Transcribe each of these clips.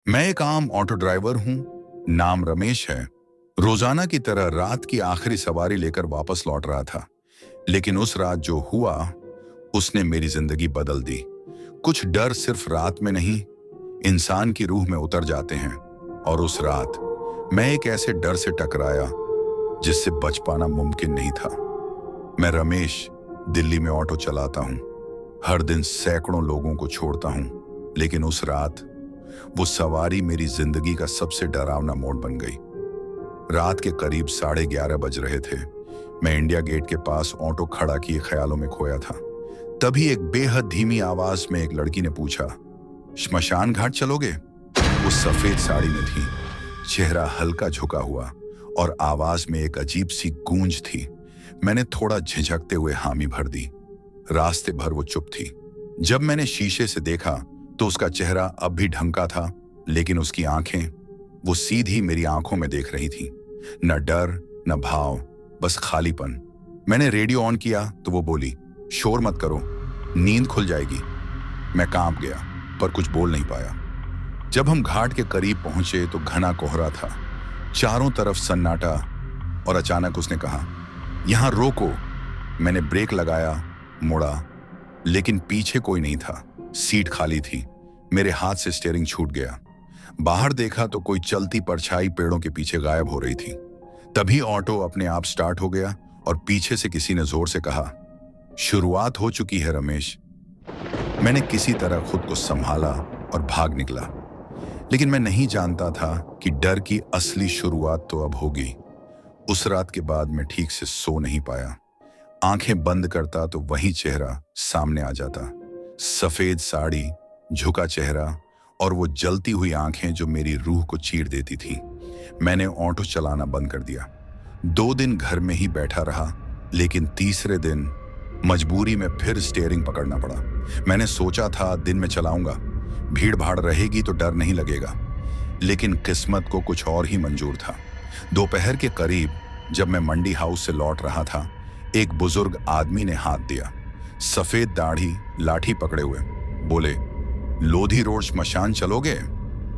मैं एक आम ऑटो ड्राइवर हूं, नाम रमेश है। रोजाना की तरह रात की आखिरी सवारी लेकर वापस लौट रहा था। लेकिन उस रात जो हुआ उसने मेरी जिंदगी बदल दी। कुछ डर सिर्फ रात में नहीं, इंसान की रूह में उतर जाते हैं। और उस रात मैं एक ऐसे डर से टकराया जिससे बच पाना मुमकिन नहीं था। मैं रमेश दिल्ली में ऑटो चलाता हूं, हर दिन सैकड़ों लोगों को छोड़ता हूं। लेकिन उस रात वो सवारी मेरी जिंदगी का सबसे डरावना मोड़ बन गई। रात के करीब 11:30 बज रहे थे। मैं इंडिया गेट के पास ऑटो खड़ा किए ख्यालों में खोया था। तभी एक बेहद धीमी आवाज में एक लड़की ने पूछा, श्मशान घाट चलोगे? वो सफेद साड़ी में थी, चेहरा हल्का झुका हुआ और आवाज में एक अजीब सी गूंज थी। मैंने थोड़ा झिझकते हुए हामी भर दी। रास्ते भर वो चुप थी। जब मैंने शीशे से देखा तो उसका चेहरा अब भी ढंका था, लेकिन उसकी आंखें वो सीधी मेरी आंखों में देख रही थी। न डर न भाव, बस खालीपन। मैंने रेडियो ऑन किया तो वो बोली, शोर मत करो, नींद खुल जाएगी। मैं कांप गया पर कुछ बोल नहीं पाया। जब हम घाट के करीब पहुंचे तो घना कोहरा था, चारों तरफ सन्नाटा। और अचानक उसने कहा, यहां रोको। मैंने ब्रेक लगाया, मुड़ा, लेकिन पीछे कोई नहीं था। सीट खाली थी। मेरे हाथ से स्टीयरिंग छूट गया। बाहर देखा तो कोई चलती परछाई पेड़ों के पीछे गायब हो रही थी। तभी ऑटो अपने आप स्टार्ट हो गया और पीछे से किसी ने जोर से कहा, शुरुआत हो चुकी है रमेश। मैंने किसी तरह खुद को संभाला और भाग निकला। लेकिन मैं नहीं जानता था कि डर की असली शुरुआत तो अब होगी। उस रात के बाद मैं ठीक से सो नहीं पाया। आंखें बंद करता तो वही चेहरा सामने आ जाता, सफेद साड़ी, झुका चेहरा और वो जलती हुई आंखें जो मेरी रूह को चीर देती थी। मैंने ऑटो चलाना बंद कर दिया। 2 दिन घर में ही बैठा रहा, लेकिन तीसरे दिन मजबूरी में फिर स्टीयरिंग पकड़ना पड़ा। मैंने सोचा था दिन में चलाऊंगा, भीड़ भाड़ रहेगी तो डर नहीं लगेगा। लेकिन किस्मत को कुछ और ही मंजूर था। दोपहर के करीब जब मैं मंडी हाउस से लौट रहा था, एक बुजुर्ग आदमी ने हाथ दिया, सफेद दाढ़ी, लाठी पकड़े हुए। बोले, लोधी रोड श्मशान चलोगे?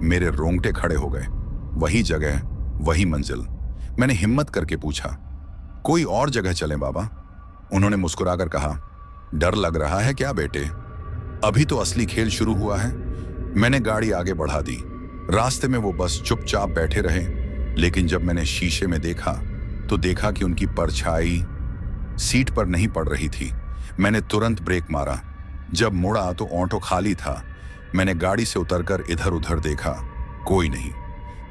मेरे रोंगटे खड़े हो गए। वही जगह, वही मंजिल। मैंने हिम्मत करके पूछा, कोई और जगह चलें बाबा? उन्होंने मुस्कुराकर कहा, डर लग रहा है क्या बेटे? अभी तो असली खेल शुरू हुआ है। मैंने गाड़ी आगे बढ़ा दी। रास्ते में वो बस चुपचाप बैठे रहे। लेकिन जब मैंने शीशे में देखा तो देखा कि उनकी परछाई सीट पर नहीं पड़ रही थी। मैंने तुरंत ब्रेक मारा। जब मुड़ा तो ऑटो खाली था। मैंने गाड़ी से उतरकर इधर उधर देखा, कोई नहीं।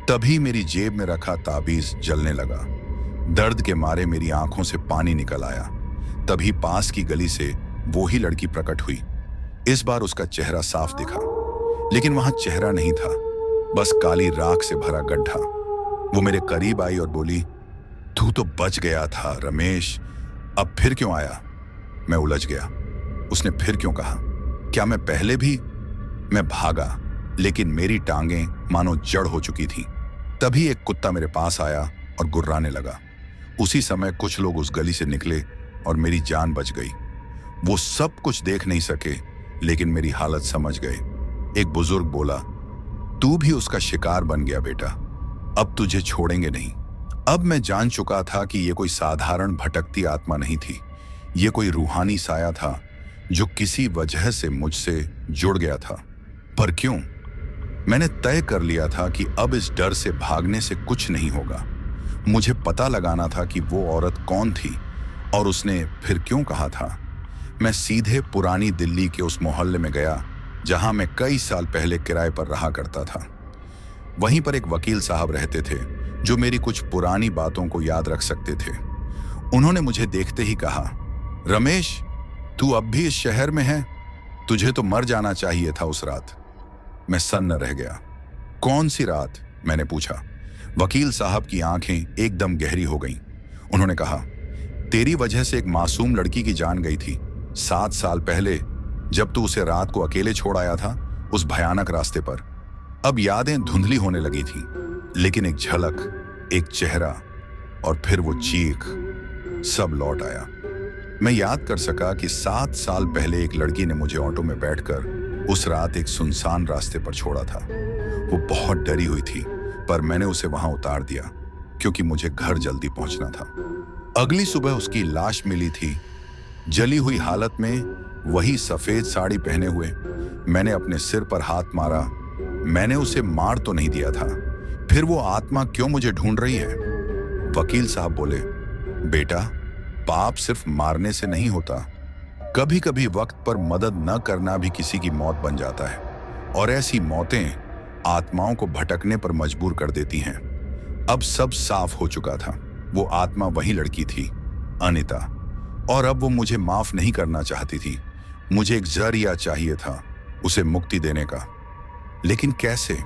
तभी मेरी जेब में रखा ताबीज जलने लगा। दर्द के मारे मेरी आंखों से पानी निकल आया। तभी पास की गली से वो ही लड़की प्रकट हुई। इस बार उसका चेहरा साफ दिखा, लेकिन वहां चेहरा नहीं था, बस काली राख से भरा गड्ढा। वो मेरे करीब आई और बोली, तू तो बच गया था रमेश, अब फिर क्यों आया? मैं उलझ गया। उसने फिर क्यों कहा? क्या मैं पहले भी? मैं भागा, लेकिन मेरी टांगें मानो जड़ हो चुकी थीं। तभी एक कुत्ता मेरे पास आया और गुर्राने लगा। उसी समय कुछ लोग उस गली से निकले और मेरी जान बच गई। वो सब कुछ देख नहीं सके, लेकिन मेरी हालत समझ गए। एक बुजुर्ग बोला, तू भी उसका शिकार बन गया बेटा, अब तुझे छोड़ेंगे नहीं। अब मैं जान चुका था कि ये कोई साधारण भटकती आत्मा नहीं थी। ये कोई रूहानी साया था जो किसी वजह से मुझसे जुड़ गया था। पर क्यों? मैंने तय कर लिया था कि अब इस डर से भागने से कुछ नहीं होगा। मुझे पता लगाना था कि वो औरत कौन थी और उसने फिर क्यों कहा था। मैं सीधे पुरानी दिल्ली के उस मोहल्ले में गया जहां मैं कई साल पहले किराए पर रहा करता था। वहीं पर एक वकील साहब रहते थे जो मेरी कुछ पुरानी बातों को याद रख सकते थे। उन्होंने मुझे देखते ही कहा, रमेश, तू अब भी इस शहर में है? तुझे तो मर जाना चाहिए था उस रात। मैं सन्न रह गया। कौन सी रात? मैंने पूछा। वकील साहब की आंखें एकदम गहरी हो गईं। उन्होंने कहा, तेरी वजह से एक मासूम लड़की की जान गई थी 7 साल पहले, जब तू उसे रात को अकेले छोड़ आया था उस भयानक रास्ते पर। अब यादें धुंधली होने लगी थी, लेकिन एक झलक, एक चेहरा और फिर वो चीख, सब लौट आया। मैं याद कर सका कि 7 साल पहले एक लड़की ने मुझे ऑटो में बैठकर उस रात एक सुनसान रास्ते पर छोड़ा था। वो बहुत डरी हुई थी, पर मैंने उसे वहां उतार दिया क्योंकि मुझे घर जल्दी पहुंचना था। अगली सुबह उसकी लाश मिली थी, जली हुई हालत में, वही सफेद साड़ी पहने हुए। मैंने अपने सिर पर हाथ मारा। मैंने उसे मार तो नहीं दिया था, फिर वो आत्मा क्यों मुझे ढूंढ रही है? वकील साहब बोले, बेटा, पाप सिर्फ मारने से नहीं होता, कभी कभी वक्त पर मदद न करना भी किसी की मौत बन जाता है, और ऐसी मौतें आत्माओं को भटकने पर मजबूर कर देती हैं। अब सब साफ हो चुका था। वो आत्मा वही लड़की थी, अनिता, और अब वो मुझे माफ नहीं करना चाहती थी। मुझे एक जरिया चाहिए था उसे मुक्ति देने का। लेकिन कैसे?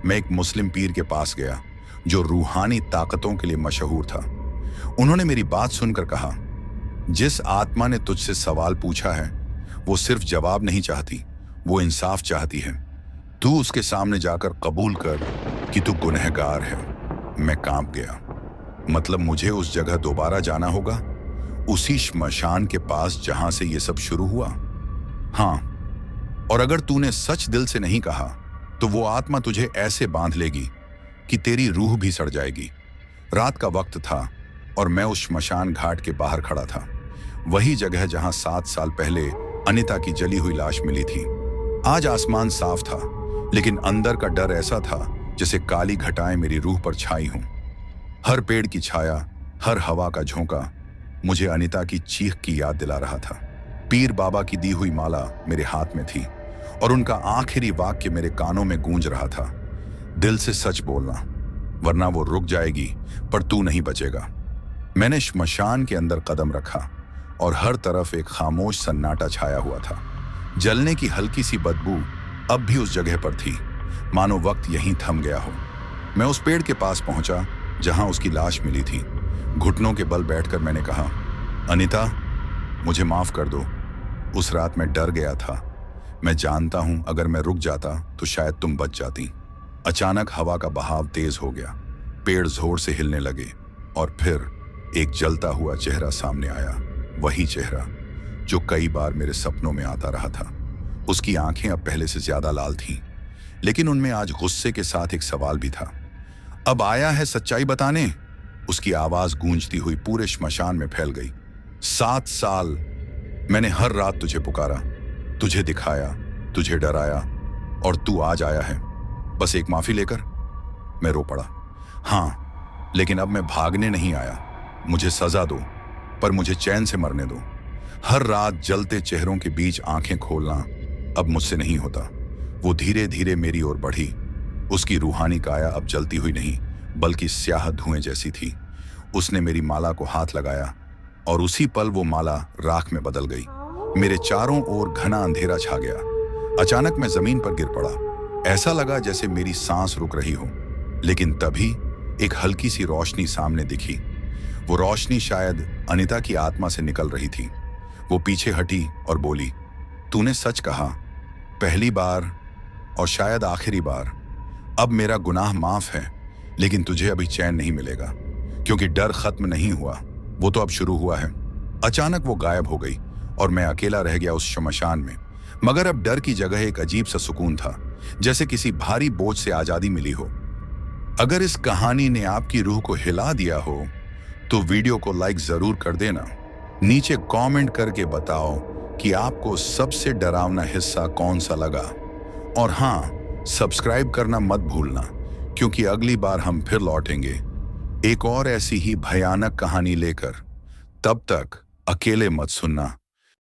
मैं एक मुस्लिम पीर के पास गया जो रूहानी ताकतों के लिए मशहूर था। उन्होंने मेरी बात सुनकर कहा, जिस आत्मा ने तुझसे सवाल पूछा है वो सिर्फ जवाब नहीं चाहती, वो इंसाफ चाहती है। तू उसके सामने जाकर कबूल कर कि तू गुनहगार है। मैं कांप गया। मतलब मुझे उस जगह दोबारा जाना होगा, उसी श्मशान के पास जहां से ये सब शुरू हुआ? हाँ, और अगर तूने सच दिल से नहीं कहा तो वो आत्मा तुझे ऐसे बांध लेगी कि तेरी रूह भी सड़ जाएगी। रात का वक्त था और मैं उस श्मशान घाट के बाहर खड़ा था, वही जगह जहां 7 साल पहले अनिता की जली हुई लाश मिली थी। आज आसमान साफ था, लेकिन अंदर का डर ऐसा था जैसे काली घटाएं मेरी रूह पर छाई हों। हर पेड़ की छाया, हर हवा का झोंका मुझे अनिता की चीख की याद दिला रहा था। पीर बाबा की दी हुई माला मेरे हाथ में थी और उनका आखिरी वाक्य मेरे कानों में गूंज रहा था, दिल से सच बोलना, वरना वो रुक जाएगी पर तू नहीं बचेगा। मैंने श्मशान के अंदर कदम रखा और हर तरफ एक खामोश सन्नाटा छाया हुआ था। जलने की हल्की सी बदबू अब भी उस जगह पर थी, मानो वक्त यहीं थम गया हो। मैं उस पेड़ के पास पहुंचा जहां उसकी लाश मिली थी। घुटनों के बल बैठकर मैंने कहा, अनिता, मुझे माफ कर दो। उस रात मैं डर गया था। मैं जानता हूं अगर मैं रुक जाता तो शायद तुम बच जाती। अचानक हवा का बहाव तेज हो गया, पेड़ जोर से हिलने लगे और फिर एक जलता हुआ चेहरा सामने आया। वही चेहरा जो कई बार मेरे सपनों में आता रहा था। उसकी आंखें अब पहले से ज्यादा लाल थीं, लेकिन उनमें आज गुस्से के साथ एक सवाल भी था। अब आया है सच्चाई बताने? उसकी आवाज गूंजती हुई पूरे श्मशान में फैल गई। 7 साल मैंने हर रात तुझे पुकारा, तुझे दिखाया, तुझे डराया, और तू आज आया है बस एक माफी लेकर। मैं रो पड़ा। हाँ, लेकिन अब मैं भागने नहीं आया। मुझे सजा दो, पर मुझे चैन से मरने दो। हर रात जलते चेहरों के बीच आंखें खोलना अब मुझसे नहीं होता। वो धीरे धीरे मेरी ओर बढ़ी। उसकी रूहानी काया अब जलती हुई नहीं, बल्कि स्याह धुएं जैसी थी। उसने मेरी माला को हाथ लगाया और उसी पल वो माला राख में बदल गई। मेरे चारों ओर घना अंधेरा छा गया। अचानक मैं जमीन पर गिर पड़ा। ऐसा लगा जैसे मेरी सांस रुक रही हो। लेकिन तभी एक हल्की सी रोशनी सामने दिखी। वो रोशनी शायद अनिता की आत्मा से निकल रही थी। वो पीछे हटी और बोली, तूने सच कहा, पहली बार और शायद आखिरी बार। अब मेरा गुनाह माफ है, लेकिन तुझे अभी चैन नहीं मिलेगा, क्योंकि डर खत्म नहीं हुआ, वो तो अब शुरू हुआ है। अचानक वो गायब हो गई और मैं अकेला रह गया उस श्मशान में। मगर अब डर की जगह एक अजीब सा सुकून था, जैसे किसी भारी बोझ से आजादी मिली हो। अगर इस कहानी ने आपकी रूह को हिला दिया हो तो वीडियो को लाइक जरूर कर देना। नीचे कमेंट करके बताओ कि आपको सबसे डरावना हिस्सा कौन सा लगा। और हाँ, सब्सक्राइब करना मत भूलना, क्योंकि अगली बार हम फिर लौटेंगे एक और ऐसी ही भयानक कहानी लेकर। तब तक अकेले मत सुनना।